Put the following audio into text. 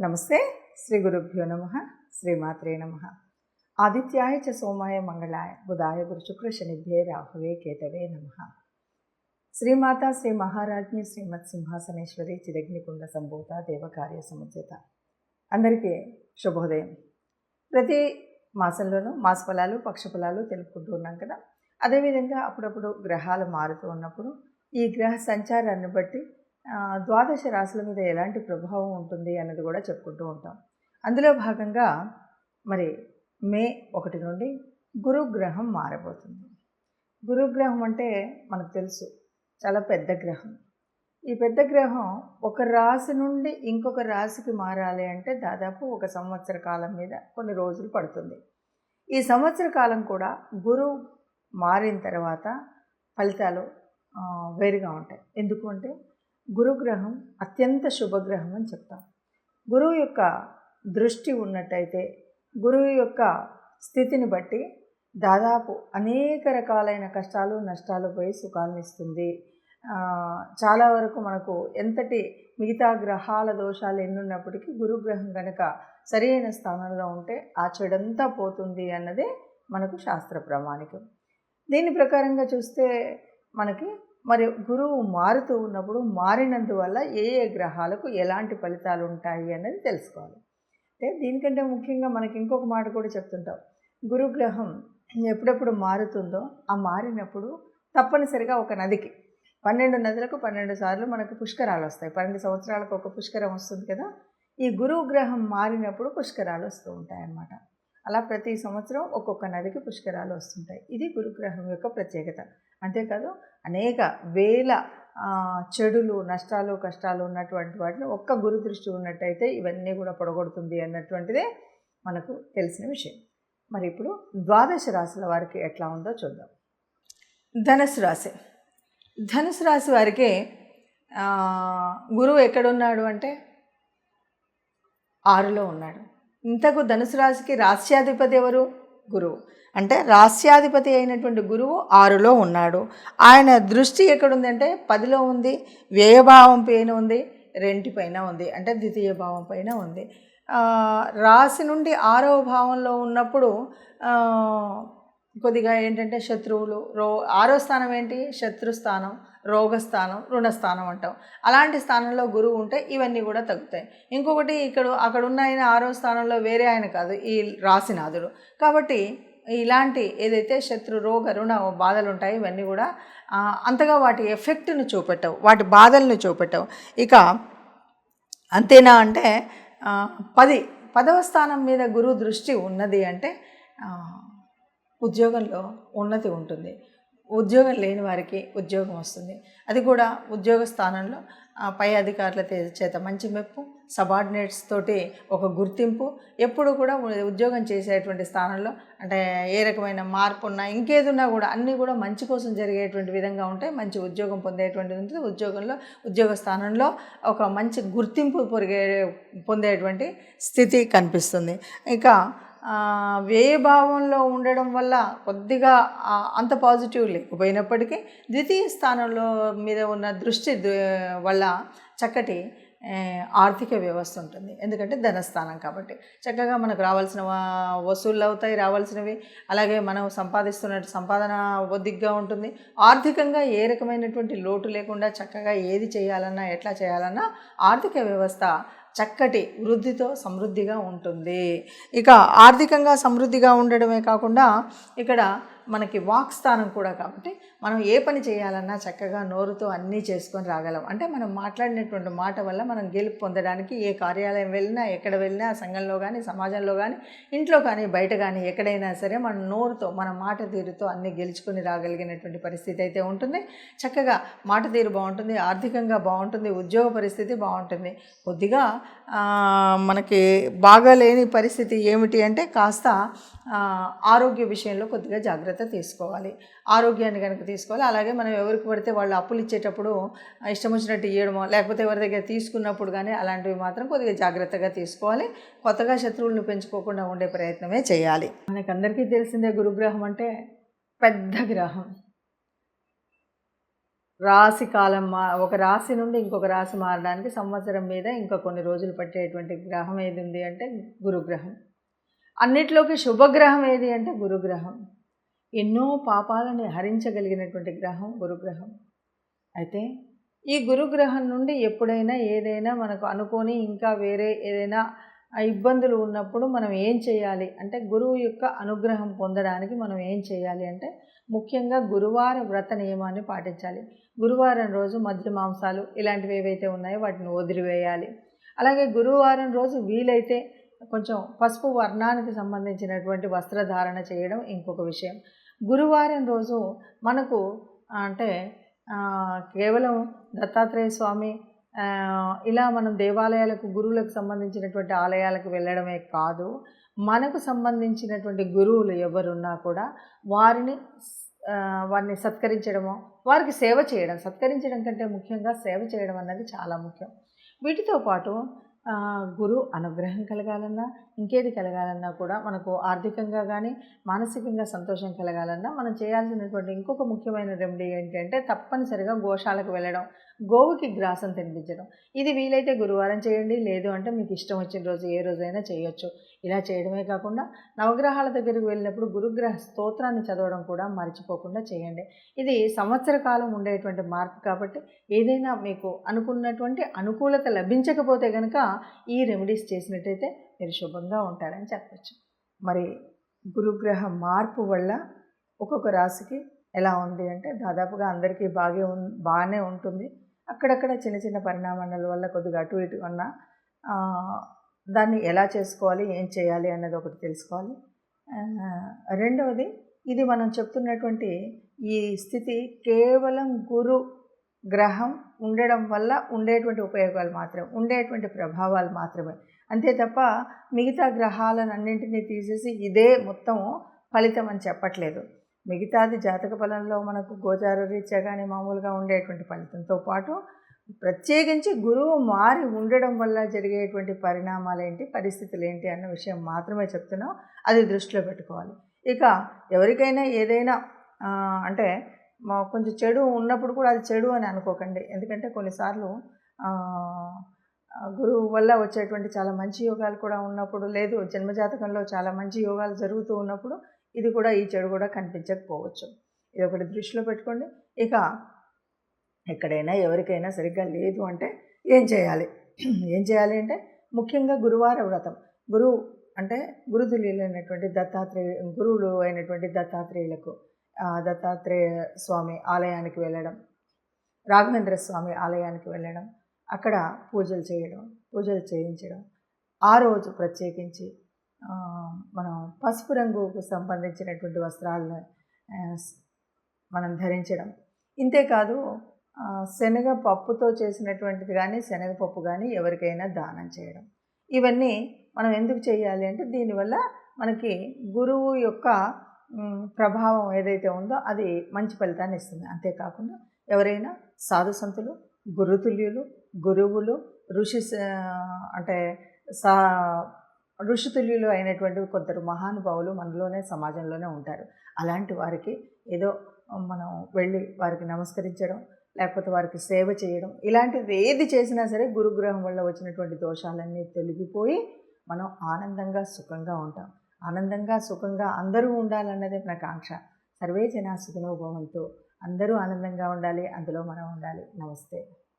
నమస్తే. శ్రీ గురుభ్యో నమః. శ్రీమాత్రే నమః. ఆదిత్యాయ చ సోమాయ మంగళాయ బుధాయ గురు శుక్ర శనిభ్యే రాహవే కేతవే నమః. శ్రీమాత శ్రీ మహారాజ్ఞి శ్రీమత్ సింహాసనేశ్వరి చిరగ్నికుండ సంభూత దేవకార్య సముద్యత. అందరికీ శుభోదయం. ప్రతి మాసంలోనూ మాస ఫలాలు పక్ష ఫలాలు తెలుపుకుంటూ ఉన్నాం కదా. అదేవిధంగా అప్పుడప్పుడు గ్రహాలు మారుతూ ఉన్నప్పుడు ఈ గ్రహ సంచారాన్ని బట్టి ద్వాదశ రాశుల మీద ఎలాంటి ప్రభావం ఉంటుంది అన్నది కూడా చెప్పుకుంటూ ఉంటాం. అందులో భాగంగా మరి మే 1 నుండి గురుగ్రహం మారబోతుంది. గురుగ్రహం అంటే మనకు తెలుసు, చాలా పెద్ద గ్రహం. ఈ పెద్ద గ్రహం ఒక రాశి నుండి ఇంకొక రాశికి మారాలి అంటే దాదాపు 1 సంవత్సర కాలం మీద కొన్ని రోజులు పడుతుంది. ఈ సంవత్సర కాలం కూడా గురువు మారిన తర్వాత ఫలితాలు వేరుగా ఉంటాయి. ఎందుకు అంటే గురుగ్రహం అత్యంత శుభగ్రహం అని చెప్తాం. గురువు యొక్క దృష్టి ఉన్నట్టయితే గురువు యొక్క స్థితిని బట్టి దాదాపు అనేక రకాలైన కష్టాలు నష్టాలు పోయి సుఖాలను ఇస్తుంది. చాలా వరకు మనకు ఎంతటి మిగతా గ్రహాల దోషాలు ఎన్నున్నప్పటికీ గురుగ్రహం కనుక సరైన స్థానంలో ఉంటే ఆ చెడంతా పోతుంది అన్నదే మనకు శాస్త్ర ప్రామాణికం. దీని ప్రకారంగా చూస్తే మనకి మరి గురువు మారుతూ ఉన్నప్పుడు మారినందువల్ల ఏ ఏ గ్రహాలకు ఎలాంటి ఫలితాలు ఉంటాయి అన్నది తెలుసుకోవాలి. అంటే దీనికంటే ముఖ్యంగా మనకి ఇంకొక మాట కూడా చెప్తుంటాం. గురుగ్రహం ఎప్పుడెప్పుడు మారుతుందో ఆ మారినప్పుడు తప్పనిసరిగా ఒక నదికి 12 నదులకు 12 సార్లు మనకు పుష్కరాలు వస్తాయి. 12 సంవత్సరాలకు ఒక పుష్కరం వస్తుంది కదా. ఈ గురువు గ్రహం మారినప్పుడు పుష్కరాలు వస్తూ ఉంటాయి అన్నమాట. అలా ప్రతి సంవత్సరం ఒక్కొక్క నదికి పుష్కరాలు వస్తుంటాయి. ఇది గురుగ్రహం యొక్క ప్రత్యేకత. అంతేకాదు అనేక వేల చెడులు నష్టాలు కష్టాలు ఉన్నటువంటి వాటిని ఒక్క గురు దృష్టి ఉన్నట్టయితే ఇవన్నీ కూడా పొడగొడుతుంది అన్నటువంటిదే మనకు తెలిసిన విషయం. మరి ఇప్పుడు ద్వాదశ రాశుల వారికి ఎట్లా ఉందో చూద్దాం. ధనుసు రాశి. ధనుసు రాశి వారికి గురువు ఎక్కడున్నాడు అంటే 6లో ఉన్నాడు. ఇంతకు ధనుసు రాశికి రాస్యాధిపతి ఎవరు? గురువు. అంటే రాస్యాధిపతి అయినటువంటి గురువు 6లో ఉన్నాడు. ఆయన దృష్టి ఎక్కడుందంటే 10లో ఉంది, వ్యయభావం పైన ఉంది, రెంటిపైన ఉంది, అంటే ద్వితీయ భావం పైన ఉంది. రాశి నుండి 6వ భావంలో ఉన్నప్పుడు కొద్దిగా ఏంటంటే శత్రువులు 6వ స్థానం ఏంటి? శత్రుస్థానం, రోగస్థానం, రుణస్థానం అంటాం. అలాంటి స్థానంలో గురువు ఉంటే ఇవన్నీ కూడా తగ్గుతాయి. ఇంకొకటి అక్కడ ఉన్న ఆయన 6వ స్థానంలో వేరే ఆయన కాదు, ఈ రాశినాథుడు. కాబట్టి ఇలాంటి ఏదైతే శత్రు రోగ రుణ బాధలు ఉంటాయి ఇవన్నీ కూడా అంతగా వాటి ఎఫెక్ట్ను చూపెట్టవు, వాటి బాధలను చూపెట్టవు. ఇక అంతేనా అంటే 10వ స్థానం మీద గురువు దృష్టి ఉన్నది అంటే ఉద్యోగంలో ఉన్నతి ఉంటుంది. ఉద్యోగం లేని వారికి ఉద్యోగం వస్తుంది. అది కూడా ఉద్యోగ స్థానంలో పై అధికారుల చేత మంచి మెప్పు, సబార్డినేట్స్ తోటి ఒక గుర్తింపు, ఎప్పుడు కూడా ఉద్యోగం చేసేటువంటి స్థానంలో అంటే ఏ రకమైన మార్పు ఉన్నా ఇంకేదున్నా కూడా అన్నీ కూడా మంచి కోసం జరిగేటువంటి విధంగా ఉంటాయి. మంచి ఉద్యోగం పొందేటువంటిది ఉంటుంది. ఉద్యోగ స్థానంలో ఒక మంచి గుర్తింపు పొందేటువంటి స్థితి కనిపిస్తుంది. ఇక వ్యయభావంలో ఉండడం వల్ల కొద్దిగా అంత పాజిటివ్ లేకపోయినప్పటికీ ద్వితీయ స్థానంలో మీద ఉన్న దృష్టి వల్ల చక్కటి ఆర్థిక వ్యవస్థ ఉంటుంది. ఎందుకంటే ధనస్థానం కాబట్టి చక్కగా మనకు రావాల్సిన వసూళ్ళు అవుతాయి, రావాల్సినవి. అలాగే మనం సంపాదిస్తున్నట్టు సంపాదన ఒద్దిగ్గా ఉంటుంది. ఆర్థికంగా ఏ రకమైనటువంటి లోటు లేకుండా చక్కగా ఏది చేయాలన్నా ఎట్లా చేయాలన్నా ఆర్థిక వ్యవస్థ చక్కటి వృద్ధితో సమృద్ధిగా ఉంటుంది. ఇక ఆర్థికంగా సమృద్ధిగా ఉండడమే కాకుండా ఇక్కడ మనకి వాక్ స్థానం కూడా కాబట్టి మనం ఏ పని చేయాలన్నా చక్కగా నోరుతో అన్నీ చేసుకొని రాగలం. అంటే మనం మాట్లాడినటువంటి మాట వల్ల మనం గెలుపు పొందడానికి ఏ కార్యాలయం వెళ్ళినా ఎక్కడ వెళ్ళినా సంఘంలో కానీ సమాజంలో కానీ ఇంట్లో కానీ బయట కానీ ఎక్కడైనా సరే మన నోరుతో మన మాట తీరుతో అన్నీ గెలుచుకొని రాగలిగినటువంటి పరిస్థితి అయితే ఉంటుంది. చక్కగా మాట తీరు బాగుంటుంది, ఆర్థికంగా బాగుంటుంది, ఉద్యోగ పరిస్థితి బాగుంటుంది. కొద్దిగా మనకి బాగాలేని పరిస్థితి ఏమిటి అంటే కాస్త ఆరోగ్య విషయంలో కొద్దిగా జాగ్రత్త తీసుకోవాలి. ఆరోగ్యాన్ని కనుక తీసుకోవాలి. అలాగే మనం ఎవరికి పడితే వాళ్ళు అప్పులు ఇచ్చేటప్పుడు ఇష్టం వచ్చినట్టు ఇవ్వడమో లేకపోతే ఎవరి దగ్గర తీసుకున్నప్పుడు కానీ అలాంటివి మాత్రం కొద్దిగా జాగ్రత్తగా తీసుకోవాలి. కొత్తగా శత్రువులను పెంచుకోకుండా ఉండే ప్రయత్నమే చేయాలి. మనకందరికీ తెలిసిందే గురుగ్రహం అంటే పెద్ద గ్రహం. రాశి కాలం ఒక రాశి నుండి ఇంకొక రాశి మారడానికి సంవత్సరం మీద ఇంకా కొన్ని రోజులు పట్టేటువంటి గ్రహం ఏది ఉంది అంటే గురుగ్రహం. అన్నిట్లోకి శుభగ్రహం ఏది అంటే గురుగ్రహం. ఎన్నో పాపాలని హరించగలిగినటువంటి గ్రహం గురుగ్రహం. అయితే ఈ గురుగ్రహం నుండి ఎప్పుడైనా ఏదైనా మనకు అనుకోని ఇంకా వేరే ఏదైనా ఇబ్బందులు ఉన్నప్పుడు మనం ఏం చేయాలి అంటే, గురువు యొక్క అనుగ్రహం పొందడానికి మనం ఏం చేయాలి అంటే, ముఖ్యంగా గురువార వ్రత నియమాన్ని పాటించాలి. గురువారం రోజు మద్య మాంసాలు ఇలాంటివి ఏవైతే ఉన్నాయో వాటిని వదిలివేయాలి. అలాగే గురువారం రోజు వీలైతే కొంచెం పసుపు వర్ణానికి సంబంధించినటువంటి వస్త్రధారణ చేయడం ఇంకొక విషయం. గురువారం రోజు మనకు అంటే కేవలం దత్తాత్రేయ స్వామి ఇలా మనం దేవాలయాలకు గురువులకు సంబంధించినటువంటి ఆలయాలకు వెళ్ళడమే కాదు, మనకు సంబంధించినటువంటి గురువులు ఎవరున్నా కూడా వారిని సత్కరించడము, వారికి సేవ చేయడం, సత్కరించడం కంటే ముఖ్యంగా సేవ చేయడం అన్నది చాలా ముఖ్యం. వీటితో పాటు గురు అనుగ్రహం కలగాలన్నా, ఇంకేది కలగాలన్నా కూడా మనకు ఆర్థికంగా కానీ మానసికంగా సంతోషం కలగాలన్నా మనం చేయాల్సినటువంటి ఇంకొక ముఖ్యమైన రెమెడీ ఏంటంటే, తప్పనిసరిగా గోశాలకు వెళ్ళడం, గోవుకి గ్రాసం తినిపించడం. ఇది వీలైతే గురువారం చేయండి, లేదు అంటే మీకు ఇష్టం వచ్చిన రోజు ఏ రోజైనా చేయొచ్చు. ఇలా చేయడమే కాకుండా నవగ్రహాల దగ్గరికి వెళ్ళినప్పుడు గురుగ్రహ స్తోత్రాన్ని చదవడం కూడా మర్చిపోకుండా చేయండి. ఇది సంవత్సర కాలం ఉండేటువంటి మార్పు కాబట్టి ఏదైనా మీకు అనుకున్నటువంటి అనుకూలత లభించకపోతే కనుక ఈ రెమెడీస్ చేసినట్టయితే మీరు శుభంగా ఉంటారని చెప్పచ్చు. మరి గురుగ్రహ మార్పు వల్ల ఒక్కొక్క రాశికి ఎలా ఉంది అంటే, దాదాపుగా అందరికీ బాగానే ఉంటుంది. అక్కడక్కడ చిన్న చిన్న పరిణామాల వల్ల కొద్దిగా అటు ఇటు అన్నా దాన్ని ఎలా చేసుకోవాలి, ఏం చేయాలి అన్నది ఒకటి తెలుసుకోవాలి. రెండవది, ఇది మనం చెప్తున్నటువంటి ఈ స్థితి కేవలం గురు గ్రహం ఉండడం వల్ల ఉండేటువంటి ఉపయోగాలు మాత్రమే, ఉండేటువంటి ప్రభావాలు మాత్రమే. అంతే తప్ప మిగతా గ్రహాలన్నింటినీ తీసేసి ఇదే మొత్తం ఫలితం అని చెప్పట్లేదు. మిగతాది జాతక ఫలంలో మనకు గోచార రీత్యా కానీ మామూలుగా ఉండేటువంటి ఫలితంతో పాటు ప్రత్యేకించి గురువు మారి ఉండడం వల్ల జరిగేటువంటి పరిణామాలు ఏంటి, పరిస్థితులు ఏంటి అన్న విషయం మాత్రమే చెప్తున్నాం. అది దృష్టిలో పెట్టుకోవాలి. ఇక ఎవరికైనా ఏదైనా అంటే కొంచెం చెడు ఉన్నప్పుడు కూడా అది చెడు అని అనుకోకండి. ఎందుకంటే కొన్నిసార్లు గురువు వల్ల వచ్చేటువంటి చాలా మంచి యోగాలు కూడా ఉన్నప్పుడు, లేదు జన్మజాతకంలో చాలా మంచి యోగాలు జరుగుతూ ఉన్నప్పుడు ఇది కూడా, ఈ చెడు కూడా కనిపించకపోవచ్చు. ఇది ఒకటి దృష్టిలో పెట్టుకోండి. ఇక ఎక్కడైనా ఎవరికైనా సరిగ్గా లేదు అంటే ఏం చేయాలి అంటే, ముఖ్యంగా గురువార వ్రతం. గురువు అంటే గురుతుల్యులు అయినటువంటి గురువులు అయినటువంటి దత్తాత్రేయులకు దత్తాత్రేయ స్వామి ఆలయానికి వెళ్ళడం, రాఘవేంద్ర స్వామి ఆలయానికి వెళ్ళడం, అక్కడ పూజలు చేయించడం. ఆ రోజు ప్రత్యేకించి మనం పసుపు రంగుకు సంబంధించినటువంటి వస్త్రాలను మనం ధరించడం. ఇంతేకాదు శనగపప్పుతో చేసినటువంటిది కానీ, శనగపప్పు కానీ ఎవరికైనా దానం చేయడం. ఇవన్నీ మనం ఎందుకు చేయాలి అంటే, దీనివల్ల మనకి గురువు యొక్క ప్రభావం ఏదైతే ఉందో అది మంచి ఫలితాన్ని ఇస్తుంది. అంతేకాకుండా ఎవరైనా సాధు సంతులు, గురుతుల్యులు, గురువులు, ఋషితుల్యులు అయినటువంటి కొందరు మహానుభావులు మనలోనే సమాజంలోనే ఉంటారు. అలాంటి వారికి ఏదో మనం వెళ్ళి వారికి నమస్కరించడం, లేకపోతే వారికి సేవ చేయడం, ఇలాంటిది ఏది చేసినా సరే గురుగ్రహం వల్ల వచ్చినటువంటి దోషాలన్నీ తొలగిపోయి మనం ఆనందంగా సుఖంగా ఉంటాం. ఆనందంగా సుఖంగా అందరూ ఉండాలన్నదే మన కాంక్ష. సర్వే జనా సుఖినో భవంతు. అందరూ ఆనందంగా ఉండాలి, అందులో మనం ఉండాలి. నమస్తే.